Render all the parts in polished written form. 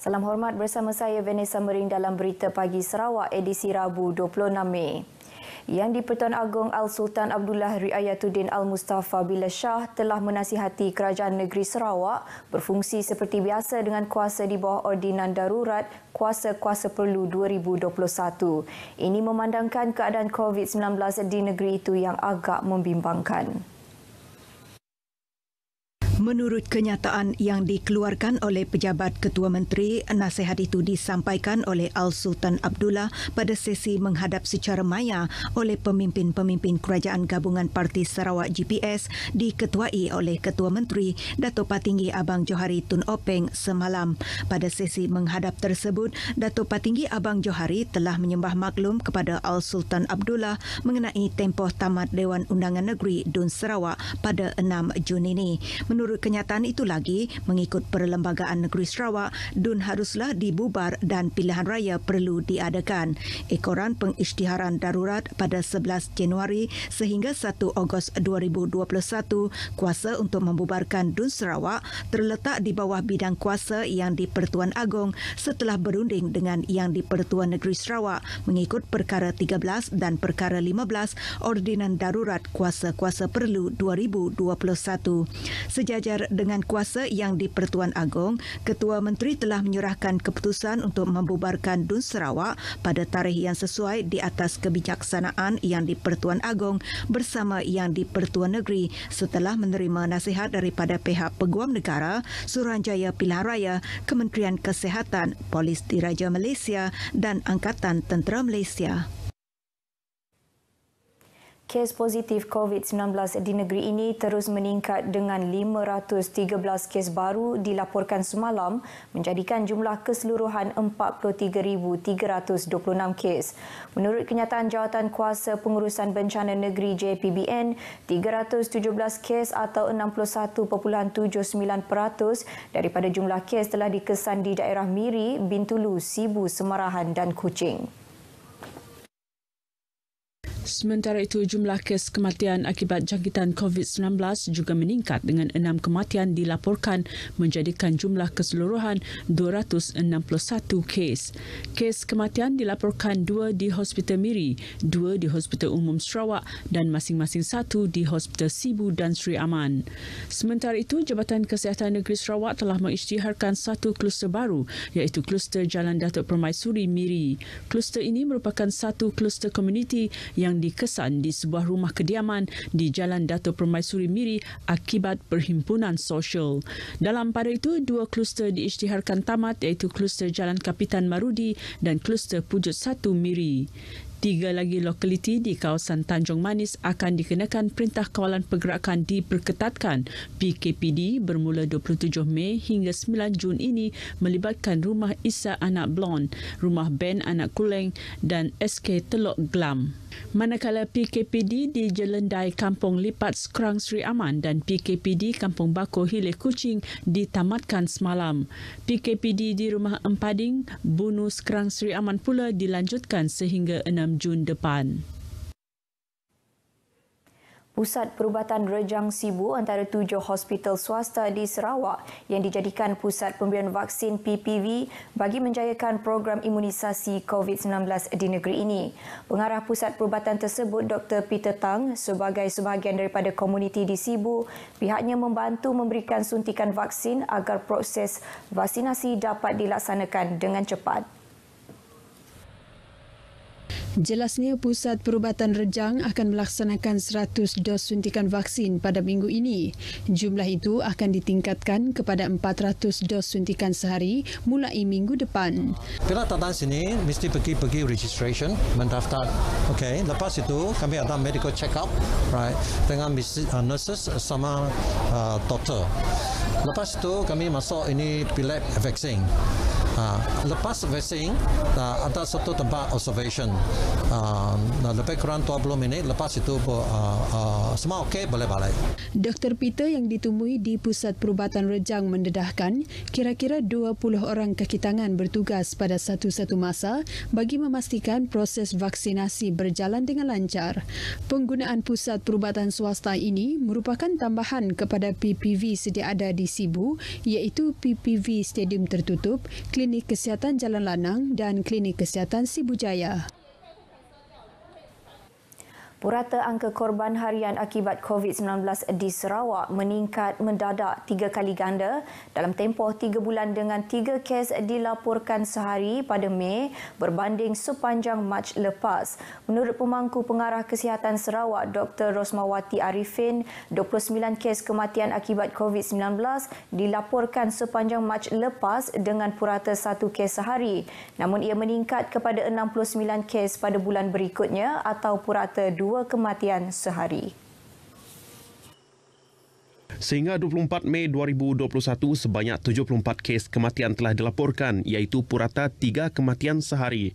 Salam hormat, bersama saya Vanessa Mering dalam Berita Pagi Sarawak edisi Rabu 26 Mei. Yang di-Pertuan Agong Al-Sultan Abdullah Riayatuddin Al-Mustafa Billah Shah telah menasihati Kerajaan Negeri Sarawak berfungsi seperti biasa dengan kuasa di bawah Ordinan Darurat Kuasa-Kuasa Perlu 2021. Ini memandangkan keadaan COVID-19 di negeri itu yang agak membimbangkan. Menurut kenyataan yang dikeluarkan oleh Pejabat Ketua Menteri, nasihat itu disampaikan oleh Al-Sultan Abdullah pada sesi menghadap secara maya oleh pemimpin-pemimpin Kerajaan Gabungan Parti Sarawak GPS diketuai oleh Ketua Menteri Dato' Patinggi Abang Johari Tun Openg semalam. Pada sesi menghadap tersebut, Dato' Patinggi Abang Johari telah menyembah maklum kepada Al-Sultan Abdullah mengenai tempoh tamat Dewan Undangan Negeri Dun Sarawak pada 6 Jun ini. Menurut kenyataan itu lagi, mengikut Perlembagaan Negeri Sarawak, DUN haruslah dibubar dan pilihan raya perlu diadakan. Ekoran pengisytiharan darurat pada 11 Januari sehingga 1 Ogos 2021, kuasa untuk membubarkan DUN Sarawak terletak di bawah bidang kuasa Yang di-Pertuan Agong setelah berunding dengan Yang di-Pertuan Negeri Sarawak mengikut Perkara 13 dan Perkara 15 Ordinan Darurat Kuasa-Kuasa Perlu 2021. Sejajar dengan kuasa Yang di-Pertuan Agong, Ketua Menteri telah menyerahkan keputusan untuk membubarkan DUN Sarawak pada tarikh yang sesuai di atas kebijaksanaan Yang di-Pertuan Agong bersama Yang di-Pertuan Negeri setelah menerima nasihat daripada pihak Peguam Negara, Suruhanjaya Pilihan Raya, Kementerian Kesihatan, Polis Diraja Malaysia dan Angkatan Tentera Malaysia. Kes positif COVID-19 di negeri ini terus meningkat dengan 513 kes baru dilaporkan semalam, menjadikan jumlah keseluruhan 43,326 kes. Menurut kenyataan Jawatan Kuasa Pengurusan Bencana Negeri JPBN, 317 kes atau 61.79% daripada jumlah kes telah dikesan di daerah Miri, Bintulu, Sibu, Semarahan dan Kuching. Sementara itu, jumlah kes kematian akibat jangkitan COVID-19 juga meningkat dengan 6 kematian dilaporkan menjadikan jumlah keseluruhan 261 kes. Kes kematian dilaporkan 2 di Hospital Miri, 2 di Hospital Umum Sarawak dan masing-masing 1 di Hospital Sibu dan Sri Aman. Sementara itu, Jabatan Kesihatan Negeri Sarawak telah mengisytiharkan 1 kluster baru iaitu kluster Jalan Datuk Permaisuri Miri. Kluster ini merupakan satu kluster komuniti yang dikesan di sebuah rumah kediaman di Jalan Datuk Permaisuri Miri akibat perhimpunan sosial. Dalam pada itu, 2 kluster diisytiharkan tamat iaitu kluster Jalan Kapitan Marudi dan kluster Pujut 1 Miri. 3 lagi lokaliti di kawasan Tanjung Manis akan dikenakan Perintah Kawalan Pergerakan diperketatkan. PKPD bermula 27 Mei hingga 9 Jun ini melibatkan Rumah Isa Anak Blon, Rumah Ben Anak Kuleng dan SK Teluk Glam. Manakala PKPD di Jelendai Kampung Lipat Skrang Sri Aman dan PKPD Kampung Bako Hilir Kuching ditamatkan semalam. PKPD di Rumah Empading, Bunu Skrang Sri Aman pula dilanjutkan sehingga 6 Jun depan. Pusat Perubatan Rejang Sibu antara 7 hospital swasta di Sarawak yang dijadikan pusat pemberian vaksin PPV bagi menjayakan program imunisasi COVID-19 di negeri ini. Pengarah Pusat Perubatan tersebut, Dr. Peter Tang, sebagai sebahagian daripada komuniti di Sibu, pihaknya membantu memberikan suntikan vaksin agar proses vaksinasi dapat dilaksanakan dengan cepat. Jelasnya, Pusat Perubatan Rejang akan melaksanakan 100 dos suntikan vaksin pada minggu ini. Jumlah itu akan ditingkatkan kepada 400 dos suntikan sehari mulai minggu depan. Bila datang sini, mesti pergi registration, mendaftar. Okey, lepas itu kami ada medical check up, right, dengan nurses sama doktor. Lepas itu kami masuk ini bilik vaksin. Lepas vaksin, ada satu tempat observation. Lebih kurang 20 minit, lepas itu semua okey, boleh balik. Dr. Peter yang ditemui di Pusat Perubatan Rejang mendedahkan kira-kira 20 orang kaki tangan bertugas pada satu-satu masa bagi memastikan proses vaksinasi berjalan dengan lancar. Penggunaan Pusat Perubatan Swasta ini merupakan tambahan kepada PPV sedia ada di Sibu, iaitu PPV Stadium Tertutup, Klinik Kesihatan Jalan Lanang dan Klinik Kesihatan Sibujaya. Purata angka korban harian akibat COVID-19 di Sarawak meningkat mendadak 3 kali ganda dalam tempoh 3 bulan dengan 3 kes dilaporkan sehari pada Mei berbanding sepanjang Mac lepas. Menurut Pemangku Pengarah Kesihatan Sarawak Dr. Rosmawati Arifin, 29 kes kematian akibat COVID-19 dilaporkan sepanjang Mac lepas dengan purata 1 kes sehari. Namun ia meningkat kepada 69 kes pada bulan berikutnya atau purata 2 kematian sehari. Sehingga 24 Mei 2021, sebanyak 74 kes kematian telah dilaporkan, iaitu purata 3 kematian sehari.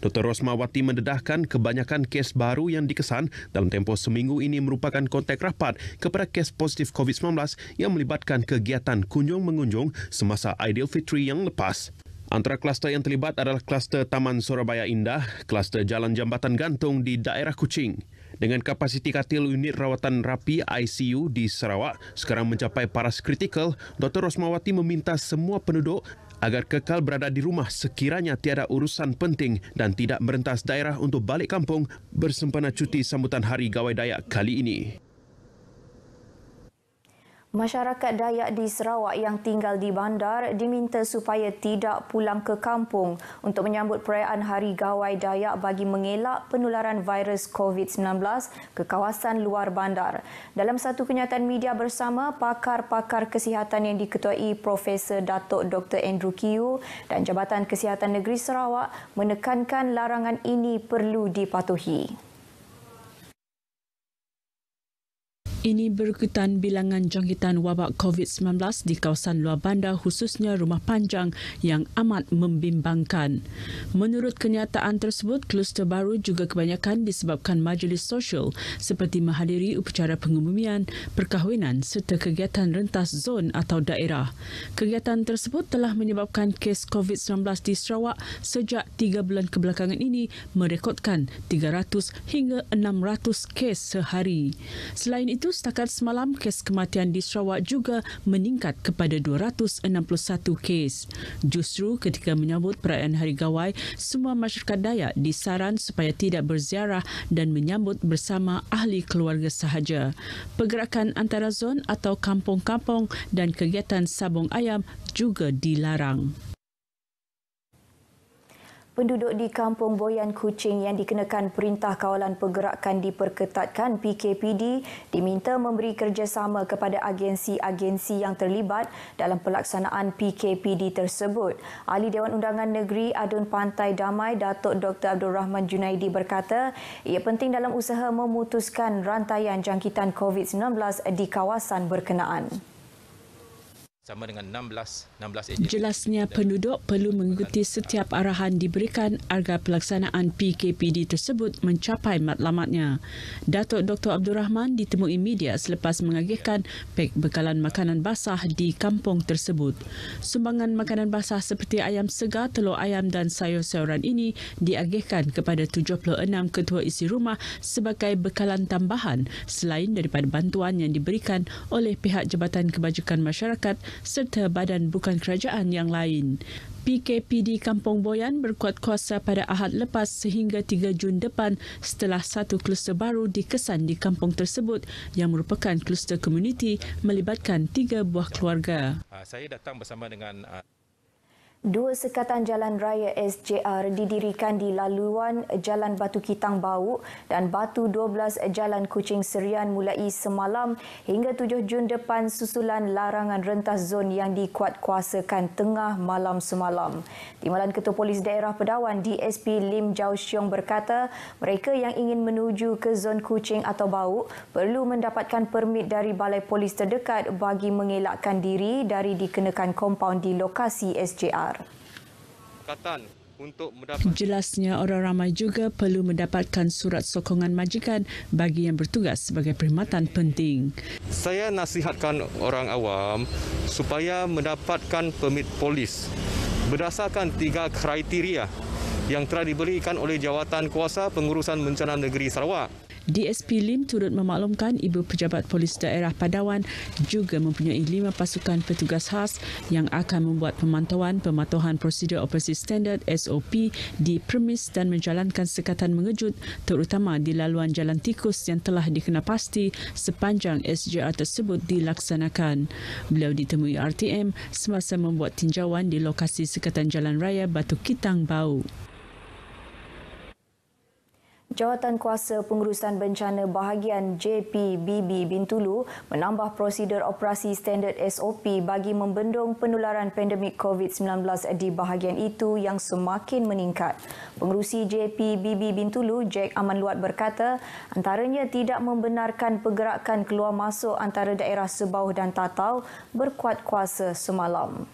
Dr. Rosmawati mendedahkan kebanyakan kes baru yang dikesan dalam tempoh seminggu ini merupakan kontak rapat kepada kes positif COVID-19 yang melibatkan kegiatan kunjung-mengunjung semasa Aidilfitri yang lepas. Antara kluster yang terlibat adalah kluster Taman Surabaya Indah, kluster Jalan Jambatan Gantung di daerah Kuching. Dengan kapasiti katil unit rawatan rapi ICU di Sarawak sekarang mencapai paras kritikal, Dr. Rosmawati meminta semua penduduk agar kekal berada di rumah sekiranya tiada urusan penting dan tidak merentas daerah untuk balik kampung bersempena cuti sambutan Hari Gawai Dayak kali ini. Masyarakat Dayak di Sarawak yang tinggal di bandar diminta supaya tidak pulang ke kampung untuk menyambut perayaan Hari Gawai Dayak bagi mengelak penularan virus COVID-19 ke kawasan luar bandar. Dalam satu kenyataan media bersama, pakar-pakar kesihatan yang diketuai Profesor Datuk Dr. Andrew Kiu dan Jabatan Kesihatan Negeri Sarawak menekankan larangan ini perlu dipatuhi. Ini berikutan bilangan jangkitan wabak COVID-19 di kawasan luar bandar khususnya Rumah Panjang yang amat membimbangkan. Menurut kenyataan tersebut, kluster baru juga kebanyakan disebabkan majlis sosial seperti menghadiri upacara pengumuman, perkahwinan serta kegiatan rentas zon atau daerah. Kegiatan tersebut telah menyebabkan kes COVID-19 di Sarawak sejak 3 bulan kebelakangan ini merekodkan 300 hingga 600 kes sehari. Selain itu, setakat semalam, kes kematian di Sarawak juga meningkat kepada 261 kes. Justru ketika menyambut perayaan Hari Gawai, semua masyarakat Dayak disaran supaya tidak berziarah dan menyambut bersama ahli keluarga sahaja. Pergerakan antara zon atau kampung-kampung dan kegiatan sabung ayam juga dilarang. Penduduk di Kampung Boyan Kuching yang dikenakan Perintah Kawalan Pergerakan Diperketatkan PKPD diminta memberi kerjasama kepada agensi-agensi yang terlibat dalam pelaksanaan PKPD tersebut. Ahli Dewan Undangan Negeri Adun Pantai Damai Datuk Dr. Abdul Rahman Junaidi berkata ia penting dalam usaha memutuskan rantaian jangkitan COVID-19 di kawasan berkenaan. Sama dengan 16 agensi. Jelasnya penduduk perlu mengikuti setiap arahan diberikan agar pelaksanaan PKPD tersebut mencapai matlamatnya. Datuk Dr. Abdul Rahman ditemui media selepas mengagihkan pek bekalan makanan basah di kampung tersebut. Sumbangan makanan basah seperti ayam segar, telur ayam dan sayur-sayuran ini diagihkan kepada 76 ketua isi rumah sebagai bekalan tambahan selain daripada bantuan yang diberikan oleh pihak Jabatan Kebajikan Masyarakat serta badan bukan kerajaan yang lain. PKPD Kampung Boyan berkuat kuasa pada Ahad lepas sehingga 3 Jun depan setelah satu kluster baru dikesan di kampung tersebut yang merupakan kluster komuniti melibatkan 3 buah keluarga. Saya datang bersama dengan 2 sekatan jalan raya SJR didirikan di laluan Jalan Batu Kitang Bau dan Batu 12 Jalan Kuching Serian mulai semalam hingga 7 Jun depan susulan larangan rentas zon yang dikuatkuasakan tengah malam semalam. Timbalan Ketua Polis Daerah Pedawan DSP Lim Jau Siong berkata mereka yang ingin menuju ke zon Kuching atau Bau perlu mendapatkan permit dari balai polis terdekat bagi mengelakkan diri dari dikenakan kompaun di lokasi SJR. Jelasnya orang ramai juga perlu mendapatkan surat sokongan majikan bagi yang bertugas sebagai perkhidmatan penting. saya nasihatkan orang awam supaya mendapatkan permit polis berdasarkan 3 kriteria yang telah diberikan oleh Jawatan Kuasa Pengurusan Bencana Negeri Sarawak. DSP Lim turut memaklumkan Ibu Pejabat Polis Daerah Padawan juga mempunyai 5 pasukan petugas khas yang akan membuat pemantauan prosedur operasi standard SOP di premis dan menjalankan sekatan mengejut terutama di laluan jalan tikus yang telah dikenal pasti sepanjang SJR tersebut dilaksanakan. Beliau ditemui RTM semasa membuat tinjauan di lokasi sekatan Jalan Raya Batu Kitang Bau. Jawatan Kuasa Pengurusan Bencana Bahagian JPBB Bintulu menambah prosedur operasi standard SOP bagi membendung penularan pandemik COVID-19 di bahagian itu yang semakin meningkat. Pengerusi JPBB Bintulu, Jack Aman Luat berkata, antaranya tidak membenarkan pergerakan keluar masuk antara daerah Sebauh dan Tatau berkuat kuasa semalam.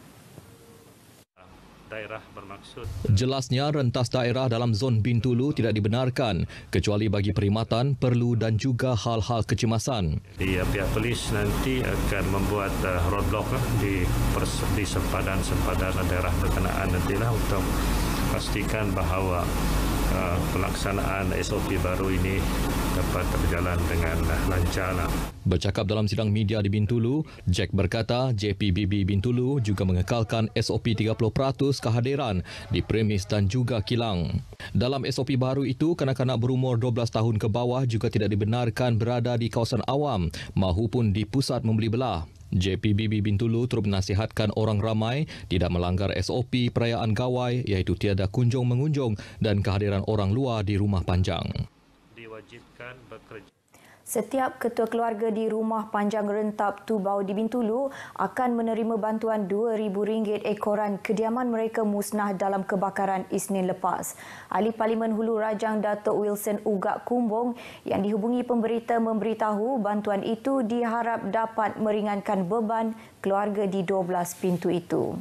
Daerah bermaksud. Jelasnya rentas daerah dalam zon Bintulu tidak dibenarkan kecuali bagi perkhidmatan perlu dan juga hal-hal kecemasan. Pihak polis nanti akan membuat roadblock di sempadan daerah berkenaan nantilah untuk pastikan bahawa pelaksanaan SOP baru ini dapat berjalan dengan lancar. Bercakap dalam sidang media di Bintulu, Jack berkata JPBB Bintulu juga mengekalkan SOP 30% kehadiran di premis dan juga kilang. Dalam SOP baru itu, kanak-kanak berumur 12 tahun ke bawah juga tidak dibenarkan berada di kawasan awam mahupun di pusat membeli belah. JPBB Bintulu turut menasihatkan orang ramai tidak melanggar SOP perayaan gawai iaitu tiada kunjung mengunjung dan kehadiran orang luar di rumah panjang. Diwajibkan bekerja. Setiap ketua keluarga di Rumah Panjang Rentap Tubau di Bintulu akan menerima bantuan RM2,000 ekoran kediaman mereka musnah dalam kebakaran Isnin lepas. Ahli Parlimen Hulu Rajang Datuk Wilson Ugak Kumbong yang dihubungi pemberita memberitahu bantuan itu diharap dapat meringankan beban keluarga di 12 pintu itu.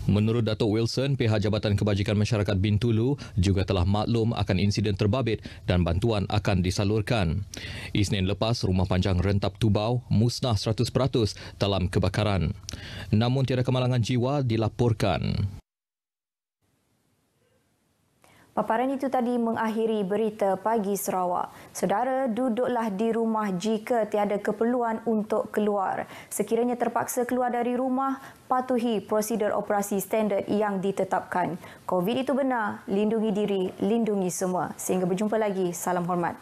Menurut Datuk Wilson, pihak Jabatan Kebajikan Masyarakat Bintulu juga telah maklum akan insiden terbabit dan bantuan akan disalurkan. Isnin lepas, Rumah Panjang Rentap Tubau musnah 100% dalam kebakaran. Namun tiada kemalangan jiwa dilaporkan. Paparan itu tadi mengakhiri berita pagi Sarawak. Saudara, duduklah di rumah jika tiada keperluan untuk keluar. Sekiranya terpaksa keluar dari rumah, patuhi prosedur operasi standard yang ditetapkan. COVID itu benar, lindungi diri, lindungi semua. Sehingga berjumpa lagi, salam hormat.